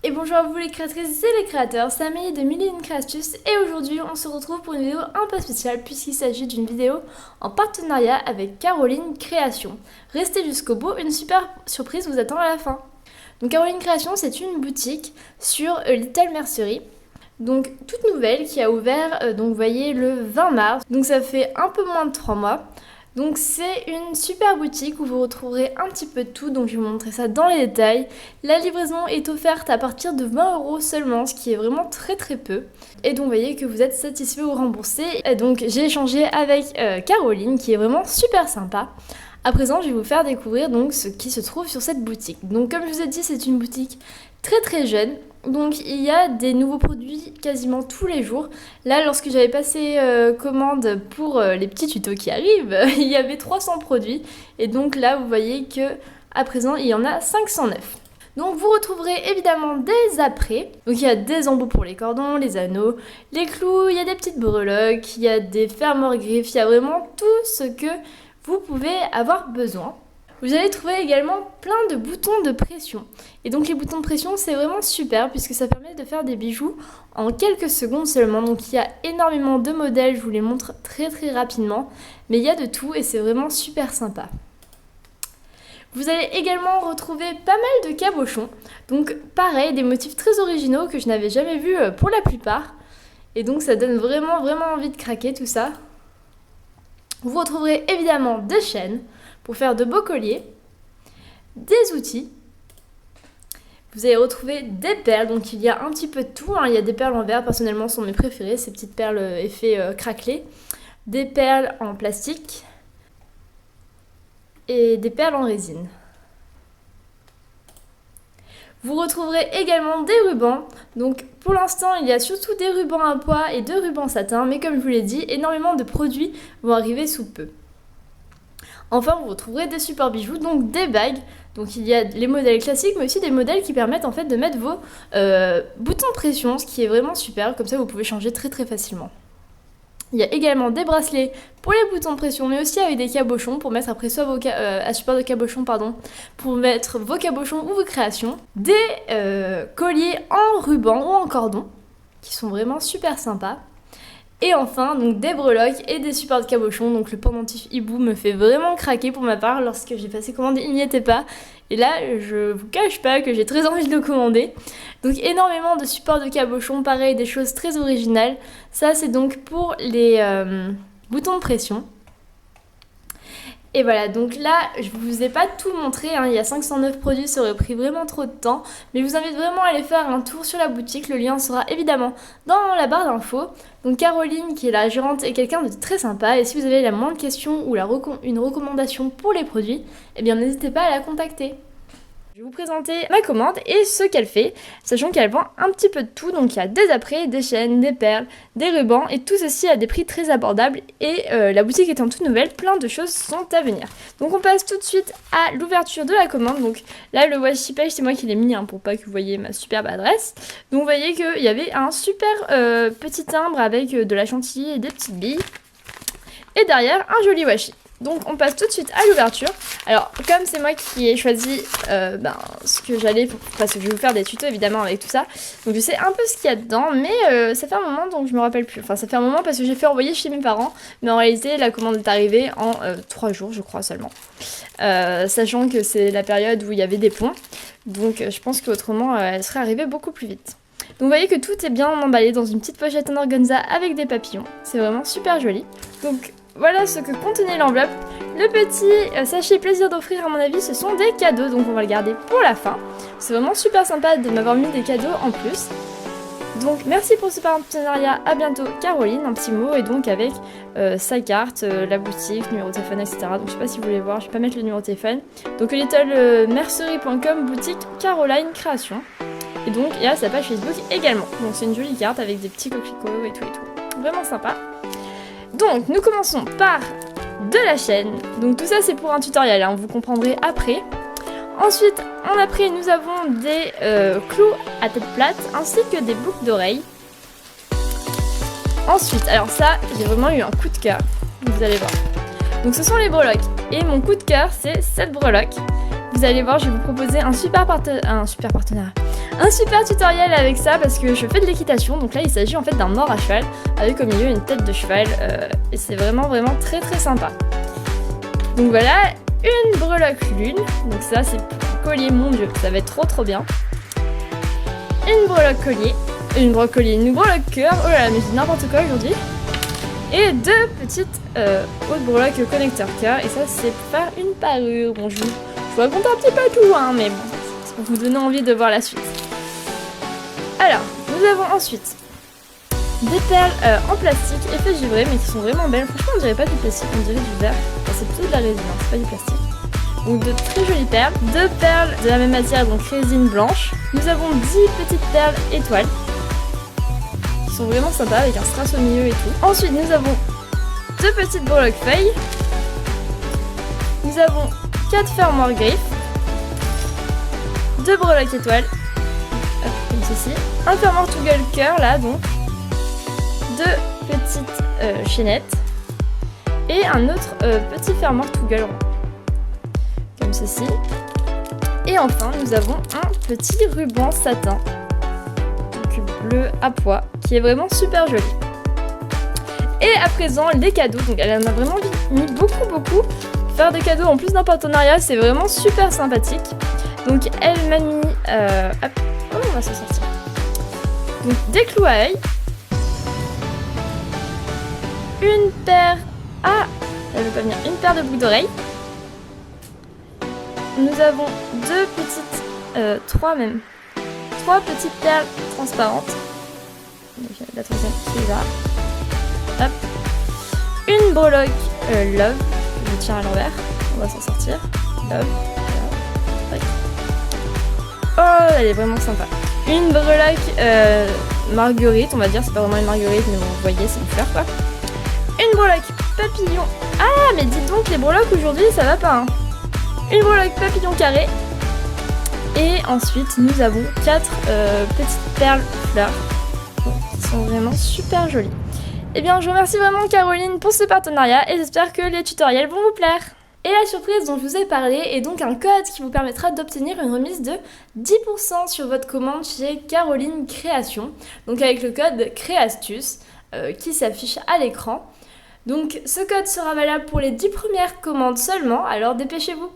Et bonjour à vous les créatrices et les créateurs, c'est Amélie de Mille et une Créatus et aujourd'hui on se retrouve pour une vidéo un peu spéciale puisqu'il s'agit d'une vidéo en partenariat avec Caroline Création. Restez jusqu'au bout, une super surprise vous attend à la fin. Donc Caroline Création, c'est une boutique sur Little Mercery. Donc toute nouvelle qui a ouvert, donc vous voyez, le 20 mars, donc ça fait un peu moins de 3 mois. Donc c'est une super boutique où vous retrouverez un petit peu de tout, donc je vais vous montrer ça dans les détails. La livraison est offerte à partir de 20 € seulement, ce qui est vraiment très peu. Et donc vous voyez que vous êtes satisfait ou remboursé. Et donc j'ai échangé avec Caroline qui est vraiment super sympa. À présent je vais vous faire découvrir donc ce qui se trouve sur cette boutique. Donc comme je vous ai dit, c'est une boutique très jeune. Donc il y a des nouveaux produits quasiment tous les jours. Là, lorsque j'avais passé commande pour les petits tutos qui arrivent, il y avait 300 produits. Et donc là, vous voyez que à présent, il y en a 509. Donc vous retrouverez évidemment des apprêts. Donc il y a des embouts pour les cordons, les anneaux, les clous, il y a des petites breloques, il y a des fermoirs griffes, il y a vraiment tout ce que vous pouvez avoir besoin. Vous allez trouver également plein de boutons de pression. Et donc les boutons de pression, c'est vraiment super puisque ça permet de faire des bijoux en quelques secondes seulement. Donc il y a énormément de modèles, je vous les montre très rapidement. Mais il y a de tout et c'est vraiment super sympa. Vous allez également retrouver pas mal de cabochons. Donc pareil, des motifs très originaux que je n'avais jamais vus pour la plupart. Et donc ça donne vraiment envie de craquer tout ça. Vous retrouverez évidemment des chaînes pour faire de beaux colliers, des outils. Vous allez retrouver des perles, donc il y a un petit peu de tout, hein. Il y a des perles en verre, personnellement sont mes préférées, ces petites perles effet craquelé, des perles en plastique et des perles en résine. Vous retrouverez également des rubans. Donc pour l'instant, il y a surtout des rubans à pois et de rubans satin, mais comme je vous l'ai dit, énormément de produits vont arriver sous peu. Enfin, vous retrouverez des supports bijoux, donc des bagues. Donc il y a les modèles classiques, mais aussi des modèles qui permettent en fait de mettre vos boutons de pression, ce qui est vraiment super. Comme ça, vous pouvez changer très facilement. Il y a également des bracelets pour les boutons de pression, mais aussi avec des cabochons pour mettre après soit à support de cabochon, pour mettre vos cabochons ou vos créations. Des colliers en ruban ou en cordon, qui sont vraiment super sympas. Et enfin, donc des breloques et des supports de cabochon. Donc le pendentif hibou me fait vraiment craquer pour ma part. Lorsque j'ai passé commande, il n'y était pas. Et là, je vous cache pas que j'ai très envie de le commander. Donc énormément de supports de cabochon, pareil, des choses très originales. Ça, c'est donc pour les boutons de pression. Et voilà, donc là, je vous ai pas tout montré, hein. Il y a 509 produits, ça aurait pris vraiment trop de temps. Mais je vous invite vraiment à aller faire un tour sur la boutique. Le lien sera évidemment dans la barre d'infos. Donc Caroline, qui est la gérante, est quelqu'un de très sympa. Et si vous avez la moindre question ou une recommandation pour les produits, eh bien n'hésitez pas à la contacter. Je vais vous présenter ma commande et ce qu'elle fait, sachant qu'elle vend un petit peu de tout. Donc il y a des apprêts, des chaînes, des perles, des rubans et tout ceci à des prix très abordables. Et la boutique étant toute nouvelle, plein de choses sont à venir. Donc on passe tout de suite à l'ouverture de la commande. Donc là, le washi page, c'est moi qui l'ai mis, hein, pour pas que vous voyez ma superbe adresse. Donc vous voyez qu'il y avait un super petit timbre avec de la chantilly et des petites billes. Et derrière, un joli washi. Donc on passe tout de suite à l'ouverture. Alors comme c'est moi qui ai choisi ce que j'allais, parce que je vais vous faire des tutos évidemment avec tout ça. Donc je sais un peu ce qu'il y a dedans, mais ça fait un moment donc je me rappelle plus. Enfin ça fait un moment parce que j'ai fait envoyer chez mes parents. Mais en réalité la commande est arrivée en 3 jours je crois seulement. Sachant que c'est la période où il y avait des ponts. Donc je pense qu'autrement elle serait arrivée beaucoup plus vite. Donc vous voyez que tout est bien emballé dans une petite pochette en organza avec des papillons. C'est vraiment super joli. Donc voilà ce que contenait l'enveloppe. Le petit sachet plaisir d'offrir, à mon avis, ce sont des cadeaux, donc on va le garder pour la fin. C'est vraiment super sympa de m'avoir mis des cadeaux en plus. Donc merci pour ce partenariat, à bientôt Caroline, un petit mot, et donc avec sa carte, la boutique, numéro de téléphone, etc. Donc je sais pas si vous voulez voir, je vais pas mettre le numéro de téléphone. Donc littlemercery.com, boutique Caroline Création. Et donc il y a sa page Facebook également. Donc c'est une jolie carte avec des petits coquelicots et tout. Vraiment sympa. Donc nous commençons par de la chaîne. Donc tout ça c'est pour un tutoriel, hein, vous comprendrez après. Ensuite, en après, nous avons des clous à tête plate ainsi que des boucles d'oreilles. Ensuite, alors ça, j'ai vraiment eu un coup de cœur, vous allez voir. Donc ce sont les breloques. Et mon coup de cœur, c'est cette breloque. Vous allez voir, je vais vous proposer un super partenariat. Un super tutoriel avec ça parce que je fais de l'équitation, donc là il s'agit en fait d'un mort à cheval avec au milieu une tête de cheval et c'est vraiment très sympa. Donc voilà, une breloque lune, donc ça c'est collier, mon dieu, ça va être trop bien. Une breloque collier, une breloque cœur, oh là là mais je dis n'importe quoi aujourd'hui. Et deux petites hautes breloques connecteur cœur, et ça c'est pour faire une parure. Bon je vous raconte un petit peu tout hein, mais bon, c'est pour vous donner envie de voir la suite. Alors, nous avons ensuite des perles en plastique effet givré, mais qui sont vraiment belles. Franchement on dirait pas du plastique, on dirait du verre, enfin, c'est plutôt de la résine, hein, c'est pas du plastique. Donc de très jolies perles, 2 perles de la même matière, donc résine blanche. Nous avons 10 petites perles étoiles, qui sont vraiment sympas avec un strass au milieu et tout. Ensuite nous avons 2 petites breloques feuilles. Nous avons 4 fermoirs griffes, 2 breloques étoiles, comme ceci. Un fermoir tout gueule cœur là donc, 2 petites chaînettes et un autre petit fermoir tout gueule rond. Comme ceci. Et enfin, nous avons un petit ruban satin, donc bleu à pois, qui est vraiment super joli. Et à présent, les cadeaux. Donc elle en a vraiment mis beaucoup. Faire des cadeaux en plus d'un partenariat, c'est vraiment super sympathique. Donc elle m'a mis... hop, oh, on va s'en sortir. Donc des clous à œil. Une paire... Ah, elle veut pas venir. Une paire de boucles d'oreilles. Nous avons 2 petites, 3 petites perles transparentes. Donc, la troisième qui est là. Hop. Une breloque Love, que je tiens à l'envers. On va s'en sortir. Love. Voilà. Oh, elle est vraiment sympa. Une breloque Marguerite, on va dire. C'est pas vraiment une marguerite, mais bon, vous voyez, c'est une fleur quoi. Une breloque papillon. Ah, mais dites donc, les breloques aujourd'hui, ça va pas, hein. Une breloque papillon carré. Et ensuite nous avons 4 petites perles fleurs qui sont vraiment super jolies. Et bien je vous remercie vraiment Caroline pour ce partenariat et j'espère que les tutoriels vont vous plaire. Et la surprise dont je vous ai parlé est donc un code qui vous permettra d'obtenir une remise de 10% sur votre commande chez Caroline Création. Donc avec le code CRÉASTUCE qui s'affiche à l'écran. Donc ce code sera valable pour les 10 premières commandes seulement, alors dépêchez-vous.